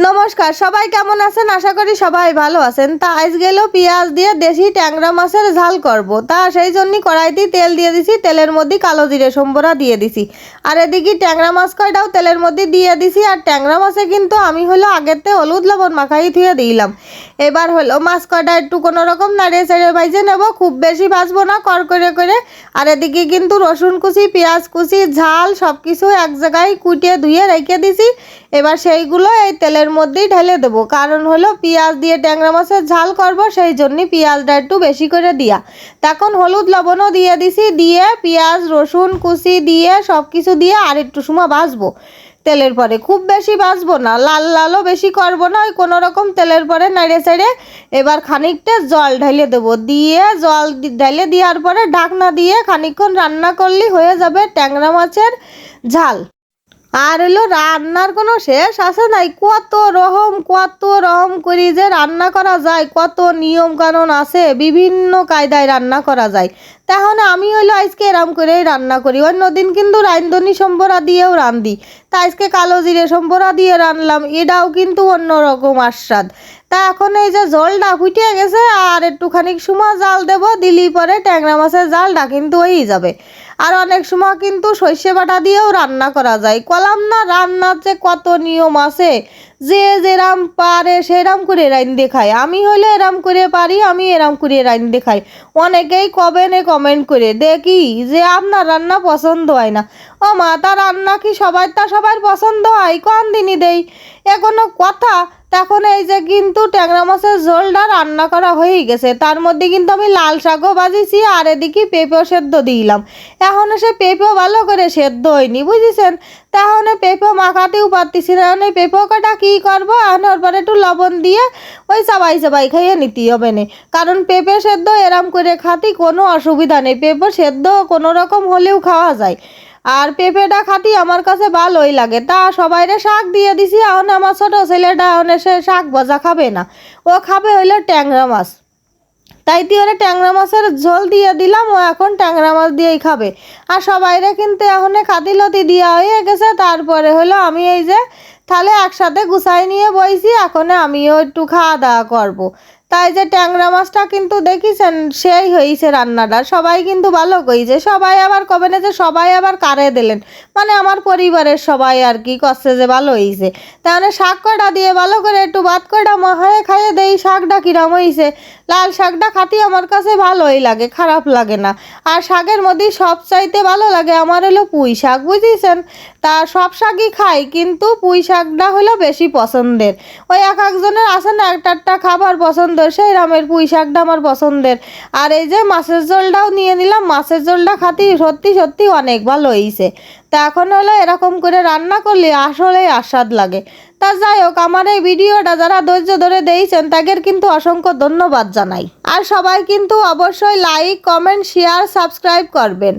নমস্কার, সবাই কেমন আছেন? আশা করি সবাই ভালো আছেন। তা আজ গেল পেঁয়াজ দিয়ে দেশি ট্যাংরা মাছের ঝাল করব। তা সেই জন্যই কড়াইতে তেল দিয়ে দিছি, তেলের মধ্যে কালো জিরে সম্বরা দিয়ে দিছি। আর এদিকে ট্যাংরা মাছ কয়টাও তেলের মধ্যে দিয়ে দিছি। আর ট্যাংরা মাছে কিন্তু আমি আগেতে হলুদ লবণ মাখাই ধুয়ে দিলাম। এবার মাছ কয়টা একটু কোনো রকম নাড়িয়ে চাড়িয়ে ভাজে নেব, খুব বেশি ভাজবো না, কর করে। আর এদিকে কিন্তু রসুন কুচি, পেঁয়াজ কুচি, ঝাল সব কিছু এক জায়গায় কুটিয়ে ধুয়ে রেখে দিছি। এবার সেইগুলো এই তেলের মধ্যেই ঢেলে দেবো, কারণ পেঁয়াজ দিয়ে ট্যাংরা মাছের ঝাল করব, সেই জন্যই পেঁয়াজটা একটু বেশি করে দিয়া। তখন হলুদ লবণও দিয়ে দিছি, দিয়ে পেঁয়াজ রসুন কুচি দিয়ে সব কিছু দিয়ে আর একটু সময় ভাজবো তেলের পরে। খুব বেশি ভাজবো না, লাল লালও বেশি করবো না, ওই কোনো রকম তেলের পরে নাড়ে চাড়ে এবার খানিকটা জল ঢেলে দেবো। দিয়ে জল ঢেলে দেওয়ার পরে ঢাকনা দিয়ে খানিকক্ষণ রান্না করলেই হয়ে যাবে ট্যাংরা মাছের ঝাল। আর রান্নার কোনো শেষ আছে নাই, কত রকম করি যে রান্না করা যায়, কত নিয়ম কানুন আছে, বিভিন্ন কায়দায় রান্না করা যায়। তাহলে আমি আজকে এরম করেই রান্না করি। অন্যদিন কিন্তু রান্ধনি সম্বরা দিয়েও রান্ধি, তা আজকে কালো জিরে সম্বরা দিয়ে রান্নলাম, এটাও কিন্তু অন্যরকম আস্বাদ। তা এখন এই যে জলটা ফুটিয়ে গেছে, আর একটুখানি সময় জাল দেবো, দিলি পরে ট্যাংরা মাছের জালটা কিন্তু হয়েই যাবে। আর অনেক সময় কিন্তু সর্ষে বাটা দিয়েও রান্না করা যায়। কলাম না, রান্নার যে কত নিয়ম আছে, যে যেরাম পারে সেরাম করে রান্ধতে খায়। আমি এরাম করে পারি, আমি এরাম করে রান্ধতে খাই। অনেকেই কমেন্ট করে দেখি যে আপনার রান্না পছন্দ হয় না। ও মা, তা রান্না কি সবার পছন্দ হয়? কোন দিনই দেই এ কোনো কথা? তখন এই যে কিন্তু ট্যাংরা মাছের ঝোলটা রান্না করা হয়ে গেছে, তার মধ্যে কিন্তু আমি লাল শাকও ভাজিছি, আর এদিকে পেঁপেও সেদ্ধ দিলাম। এখন সে পেঁপেও ভালো করে সেদ্ধ হয়নি, বুঝেছেন? তাহলে পেঁপেও মাখাতেও পারতেছি না। এখন পেঁপেও কাটা কী করবো, এখন ওর পরে একটু লবণ দিয়ে ওই চাবাই খাইয়ে নিতে হবে না। কারণ পেঁপে সেদ্ধ এরম করে খাতে কোনো অসুবিধা নেই, পেঁপে সেদ্ধ কোনো রকম হলেও খাওয়া যায়। আর পেঁপেটা খাতি আমার কাছে ভালোই লাগে। তা সবাইরে শাক দিয়ে দিছি। এখন আমার ছোটো ছেলেটা সে শাক ভাজা খাবে না, ও খাবে ট্যাংরা মাছ। তাই দিয়ে ট্যাংরা মাছের ঝোল দিয়ে দিলাম, ও এখন ট্যাংরা মাছ দিয়েই খাবে। আর সবাইরে কিন্তু এখন খাতিলতি দেওয়া হয়ে গেছে। তারপরে আমি এই যে তাহলে একসাথে গুছাই নিয়ে বইছি, এখন আমিও একটু খাওয়া দাওয়া করবো। তাই যে ট্যাংরা মাছটা কিন্তু দেখিছেন সেই হয়েছে রান্নাটা, সবাই কিন্তু ভালো কইছে। সবাই আবার কবে না যে সবাই আবার কারে দিলেন, মানে আমার পরিবারের সবাই আর কি করছে যে ভালো হয়েছে। তাহলে শাক কটা দিয়ে ভালো করে একটু ভাত কটা মাহায় খাইয়ে দেই। শাকটা কিরম হয়েছে? লাল শাকটা খাতি আমার কাছে ভালোই লাগে, খারাপ লাগে না। আর শাকের মধ্যে সবচাইতে ভালো লাগে আমার পুঁই শাক, বুঝেছেন? তা সব শাকই খাই, কিন্তু পুঁই শাকটা বেশি পছন্দের। ওই এক একজনের আছে না একটা খাবার পছন্দ, সেই রামের পুঁই শাকটা আমার পছন্দের। আর এই যে মাছের ঝোলটাও নিয়ে নিলাম, মাছের ঝোলটা খাতি সত্যি অনেক ভালো হয়েছে। তা এখন এরকম করে রান্না করলে আসলেই আস্বাদ লাগে। তা যাই হোক, আমার এই ভিডিওটা যারা ধৈর্য ধরে দিয়েছেন তাদের কিন্তু অসংখ্য ধন্যবাদ জানাই। আর সবাই কিন্তু অবশ্যই লাইক কমেন্ট শেয়ার সাবস্ক্রাইব করবেন।